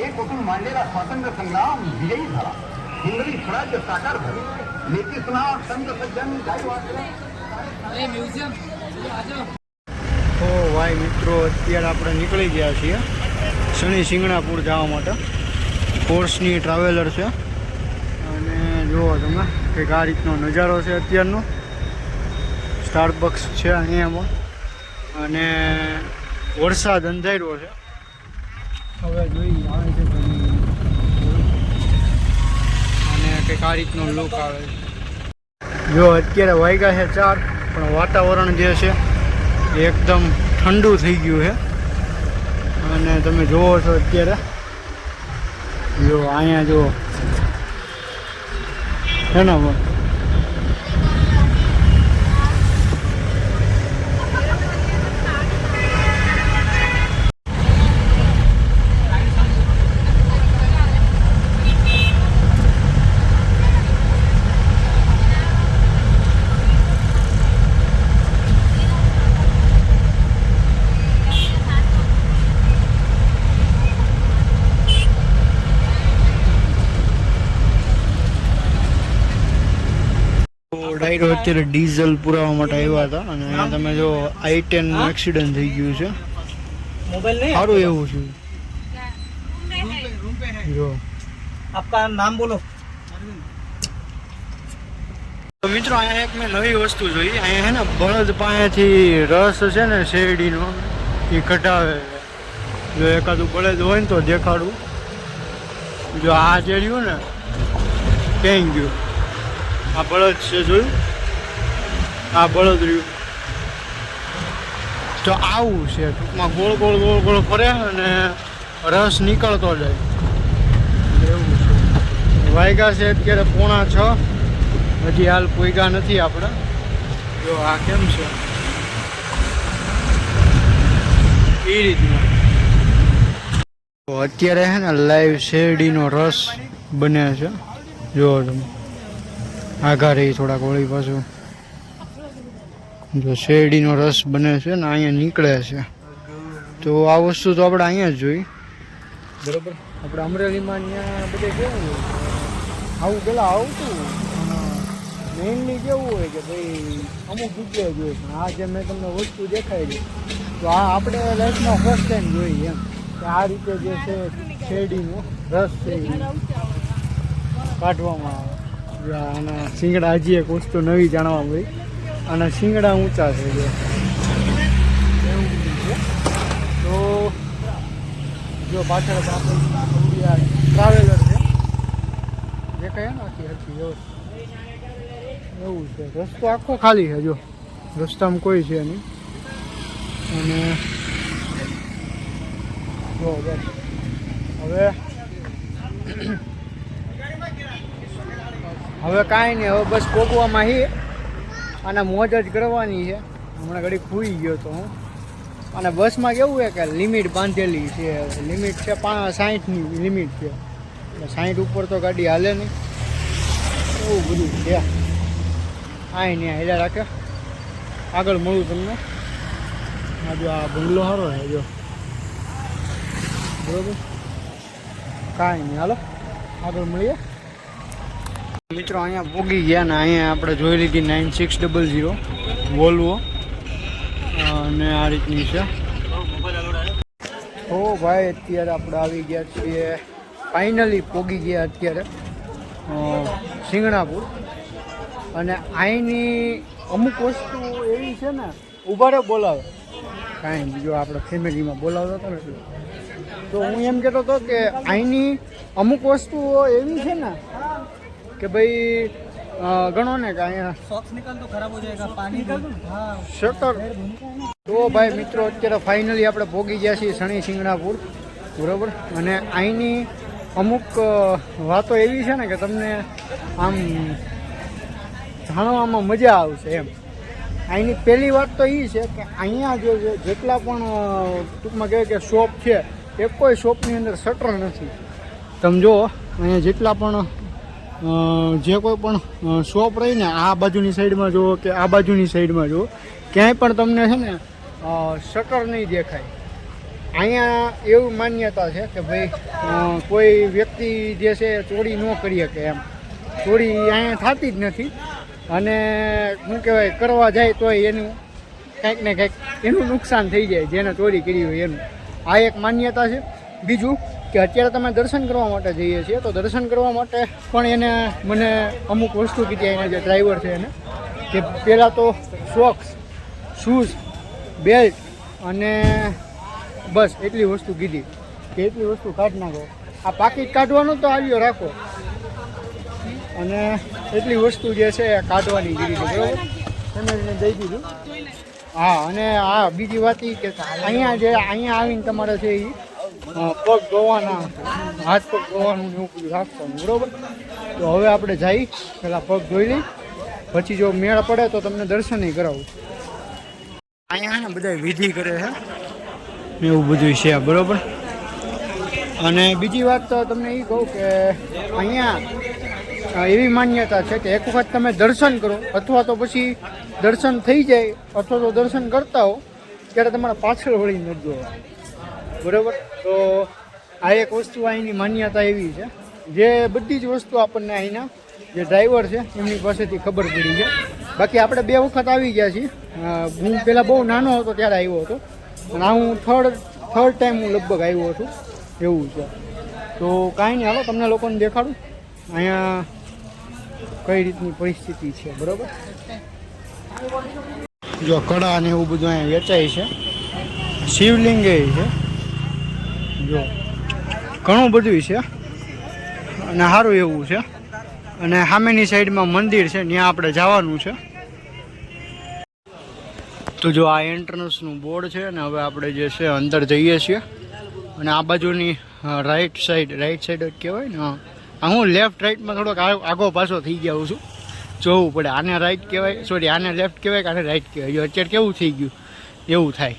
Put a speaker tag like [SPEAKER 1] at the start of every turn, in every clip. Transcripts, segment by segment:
[SPEAKER 1] एक कुटुंब मांडलेला स्वातंत्र्य संग्राम विजयी झाला. इंग्रजी स्वराज्य साकार झाले. नीतीसना संत सज्जन गाई वाचले.
[SPEAKER 2] તો ભાઈ મિત્રો અત્યારે આપણે નીકળી ગયા છીએ શનિ સિંગણાપુર જવા માટે. કોર્સની ટ્રાવેલર છે અને જુઓ તમે કંઈક આ રીતનો નજારો છે અત્યારનો. સ્ટારબક્સ છે અહીંયા પણ અને વરસાદ અંધાર્યો છે. હવે જોઈ આવે છે અને કંઈક આ રીતનો લુક આવે છે. જો અત્યારે વાગ્યા છે 4 પણ વાતાવરણ જે છે એકદમ ઠંડુ થઈ ગયું છે અને તમે જોવો છો અત્યારે જો અહીંયા જો છે ને ડાયરો અત્યારે ડીઝલ પુરાવા માટે આવ્યા હતા અને અહીંયા તમે જો i10 નું એક્સિડન્ટ થઈ ગયું છે. સારું એવું છે. જો
[SPEAKER 3] આપકા નામ બોલો.
[SPEAKER 2] તો મિત્રો અહીંયા એક મેં નવી વસ્તુ જોઈ. અહીંયા હે ને બળદ પાસેથી રસ છે ને શેરડીનો એ કઢાવે. જો એકાદું બળદ હોય ને તો દેખાડું. જો આ જે રહ્યું ને ક્યાંય ગયું. આ બળદ છે જોયું. આ બળદ રહ્યું તો આવું છે ટૂંકમાં ગોળ ગોળ ગોળ ગોળ ફરે અને રસ નીકળતો જાય એવું છે. વાગ્યા છે અત્યારે 5:45. હજી હાલ પોઈગા નથી આપણે. જો આ કેમ છે એ રીતના. તો અત્યારે છે ને લાઈવ શેરડીનો રસ બને છે. જુઓ તમે આઘા રહી થોડાક વળી પાછું. જો શેરડીનો રસ બને છે ને અહીંયા નીકળે છે. તો આ વસ્તુ તો આપણે અહીંયા જ જોઈ બરાબર. આપણે અમરેલીમાં ત્યાં બધે કેવું આવું પેલા આવતું મેઇનલી કેવું હોય કે ભાઈ અમુક જગ્યાએ જોઈએ પણ આ જે મેં તમને વસ્તુ દેખાડી તો આ આપણે લાઈફમાં ફર્સ્ટ ટાઈમ જોઈએ એમ કે આ રીતે જે છે શેરડીનો રસ છે કાઢવામાં આવે. આના શિંગડા હજી એક વસ્તુ નવી જાણવા મળી. આના શિંગડા ઊંચા છે જો એવું બધું છે. તો જો પાછળ ટ્રાવેલર છે દેખાય ને આખી હરખી એવું છે. રસ્તો આખો ખાલી છે. જો રસ્તામાં કોઈ છે નહીં અને જો બસ હવે કાંઈ નહીં. હવે બસ પોગવામાં હી અને મોજ જ કરવાની છે. હમણાં ઘડી ખુઈ ગયો તો હું. અને બસમાં કેવું છે કે લિમિટ બાંધેલી છે. લિમિટ છે 60ની લિમિટ છે એટલે 60 ઉપર તો ગાડી હાલે નહીં. એવું બધું છે. આય નહીં હાલ્યા રાખે. આગળ મળું તમને. આ જો આ બંગલો સારો છે જો બરોબર. કાંઈ નહીં હાલો આગળ મળીએ. મિત્રો અહીંયા પોગી ગયા ને અહીંયા આપણે જોઈ લીધી 9600 વોલ્વો અને આ રીતની છે. તો ભાઈ અત્યારે આપણે આવી ગયા છીએ ફાઇનલી પોગી ગયા અત્યારે સિંગણાપુર. અને અહીંની અમુક વસ્તુ એવી છે ને ઉભારે બોલાવે કાંઈ બીજો આપણે ફેમિલીમાં બોલાવતો હતો ને એટલે. તો હું એમ કહેતો હતો કે અહીંની અમુક વસ્તુઓ એવી છે ને કે ભાઈ ગણો ને કે અહીંયા
[SPEAKER 3] सॉक्स निकाल तो खराब हो जाएगा पानी निकाल दो. हाँ
[SPEAKER 2] શટર. તો ભાઈ મિત્રો અત્યારે ફાઇનલી આપણે પહોંચી ગયા છીએ શનિ સિંગણાપુર બરાબર. અને અહીંની અમુક વાતો એવી છે ને કે તમને આમ જાણવામાં મજા આવશે એમ. અહીંની પહેલી વાત તો એ છે કે અહીંયા જે જેટલા પણ ટૂંકમાં કહેવાય કે શોપ છે એ કોઈ શોપની અંદર શટર નથી. તમે જુઓ અહીંયા જેટલા પણ જે કોઈ પણ શોપ રહીને આ બાજુની સાઈડમાં જુઓ કે આ બાજુની સાઈડમાં જુઓ ક્યાંય પણ તમને છે ને શટર નહીં દેખાય. અહીંયા એવું માન્યતા છે કે ભાઈ કોઈ વ્યક્તિ જે છે ચોરી ન કરી શકે એમ. ચોરી અહીંયા થતી જ નથી અને શું કહેવાય કરવા જાય તોય એનું કંઈક ને કંઈક એનું નુકસાન થઈ જાય જેને ચોરી કરી હોય એનું. આ એક માન્યતા છે. બીજું કે અત્યારે તમે દર્શન કરવા માટે જઈએ છીએ તો દર્શન કરવા માટે પણ એને મને અમુક વસ્તુ કીધી એના જે ડ્રાઈવર છે એને કે પહેલાં તો સોક્સ, શૂઝ, બેલ્ટ અને બસ એટલી વસ્તુ કીધી કે એટલી વસ્તુ કાઢી નાખો. આ પાકીટ કાઢવાનું તો આવ્યો રાખો અને એટલી વસ્તુ જે છે એ કાઢવાની કીધી હતી બરાબર. ફેમિલીને દઈ દીધું. હા અને હા બીજી વાત એ કે અહીંયા આવીને તમારે છે એ પગ ધોવાના, હાથ પગ ધોવાનું એવું બધું રાખવાનું બરાબર. તો હવે આપણે જઈ પહેલાં પગ ધોઈ લઈ પછી જો મેળ પડે તો તમને દર્શન કરાવું. અહીંયા ને બધા વિધિ કરે છે એવું બધું છે બરાબર. અને બીજી વાત તો તમને એ કહું કે અહીંયા એવી માન્યતા છે કે એક વખત તમે દર્શન કરો અથવા તો પછી દર્શન થઈ જાય અથવા તો દર્શન કરતા હો ત્યારે તમારા પાછળ વળી ન જોવા બરાબર. તો આ એક વસ્તુ અહીંની માન્યતા એવી છે જે બધી જ વસ્તુ આપણને અહીંના જે ડ્રાઈવર છે એમની પાસેથી ખબર પડી છે. બાકી આપણે 2 વખત આવી ગયા છીએ. હું પહેલાં બહુ નાનો હતો ત્યારે આવ્યો હતો અને આ હું થર્ડ ટાઈમ હું લગભગ આવ્યો છું એવું છે. તો કાંઈ નહીં, હાલો તમને લોકોને દેખાડું અહીંયા કઈ રીતની પરિસ્થિતિ છે બરાબર. જો કડા ને એવું બધું અહીંયા વેચાય છે. શિવલિંગ છે, જો ઘણું બધું છે અને સારું એવું છે. અને સામેની સાઈડમાં મંદિર છે, ત્યાં આપણે જવાનું છે. તો જો આ એન્ટ્રન્સનું બોર્ડ છે અને હવે આપણે જે છે અંદર જઈએ છીએ. અને આ બાજુની રાઈટ સાઈડ જ કહેવાય ને, હા હું લેફ્ટ રાઈટમાં થોડોક આગો પાછો થઈ ગયો છું. જોવું પડે આને રાઈટ કહેવાય, સોરી આને લેફ્ટ કહેવાય કે આને રાઈટ કહેવાય. જો અત્યારે કેવું થઈ ગયું એવું થાય.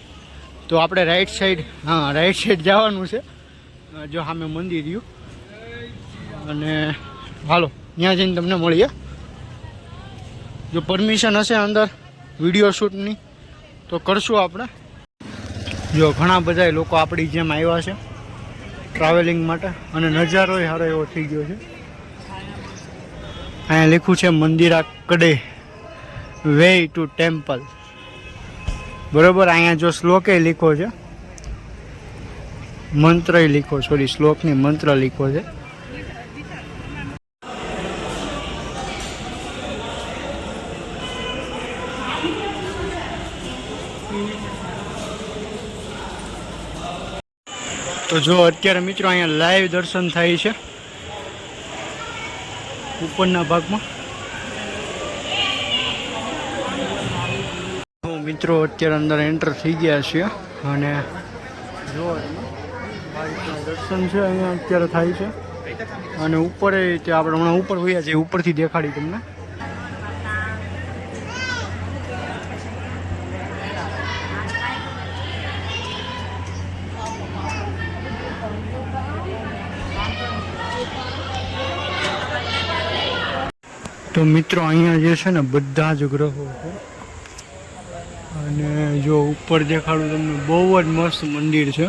[SPEAKER 2] તો આપણે રાઈટ સાઈડ જવાનું છે. જો સામે મંદિર રહ્યું અને હાલો ત્યાં જઈને તમને મળીએ. જો પરમિશન હશે અંદર વિડીયો શૂટની તો કરશું આપણે. જો ઘણા બધા લોકો આપણી જેમ આવ્યા છે ટ્રાવેલિંગ માટે અને નજારો સારો એવો થઈ ગયો છે. અહીંયા લખ્યું છે મંદિરા કડે વે ટુ ટેમ્પલ બરાબર. અહીંયા જો શ્લોકે લીખો છે, મંત્ર લીખો, સોરી શ્લોકની મંત્ર લીખો છે. તો જો અત્યારે મિત્રો અહીંયા લાઈવ દર્શન થાય છે ઉપરના ભાગમાં. મિત્રો અત્યારે અંદર એન્ટર થઈ ગયા છીએ અને જો દર્શન છે અહીંયા અત્યારે થાય છે. અને ઉપર તે આપણે હમણાં ઉપર હોઈએ છીએ, ઉપરથી દેખાડી તમને. તો મિત્રો અહીંયા જે છે ને બધા જ ગ્રહો છે અને જો ઉપર દેખાડું તમને બહુ જ મસ્ત મંદિર છે.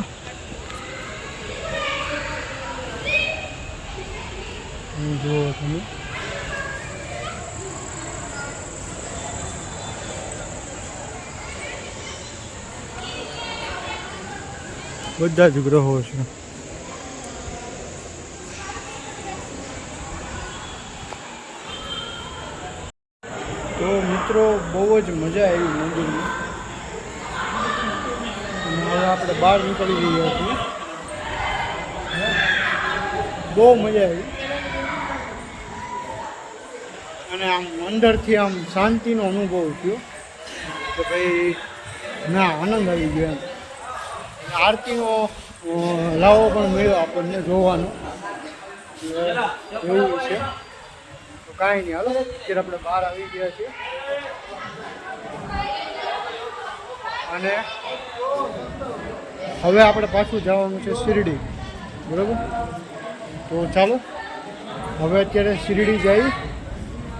[SPEAKER 2] જુઓ તમે બધા જ ગ્રહો છે. તો મિત્રો બહુ જ મજા આવી મંદિરમાં. અને હવે આપણે બહાર નીકળી રહ્યા છીએ. બહુ મજા આવી અને આમ અંદરથી આમ શાંતિનો અનુભવ થયો કે ભાઈ ના આનંદ આવી ગયો એમ. આરતીનો લાવો પણ મળ્યો આપણને જોવાનો એવું છે. તો કાંઈ નહીં, હાલો અત્યારે આપણે બહાર આવી ગયા છીએ અને હવે આપણે પાછું જવાનું છે શિરડી બરાબર. તો ચાલો હવે અત્યારે શિરડી જઈ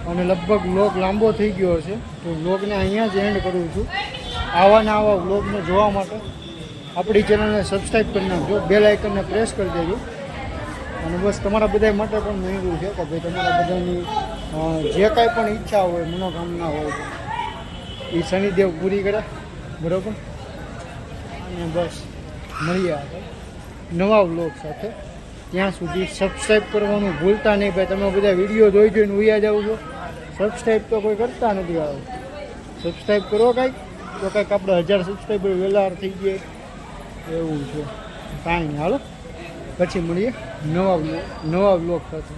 [SPEAKER 2] અને લગભગ વ્લોગ લાંબો થઈ ગયો છે તો વ્લોગને અહીંયા જ એન્ડ કરું છું. આવા વ્લોગને જોવા માટે આપણી ચેનલને સબસ્ક્રાઈબ કરી નાખજો, બેલ આઇકનને પ્રેસ કરી દેજો. અને બસ તમારા બધા માટે પણ માંગ્યું છે કે ભાઈ તમારા બધાની જે કાંઈ પણ ઈચ્છા હોય, મનોકામના હોય એ શનિદેવ પૂરી કરે, બરાબર. અને બસ મળીએ આપણે નવા વ્લોગ સાથે. ત્યાં સુધી સબસ્ક્રાઈબ કરવાનું ભૂલતા નહીં ભાઈ. તમે બધા વિડીયો જોઈને ઉયા જાઓ છો, સબસ્ક્રાઈબ તો કોઈ કરતા નથી. આવે સબસ્ક્રાઈબ કરો કાંઈક તો કાંઈક આપણે 1000 સબસ્ક્રાઈબર વહેલા થઈ જાય એવું છે. કાંઈ નહીં, હાલો પછી મળીએ નવા વ્લોગ સાથે.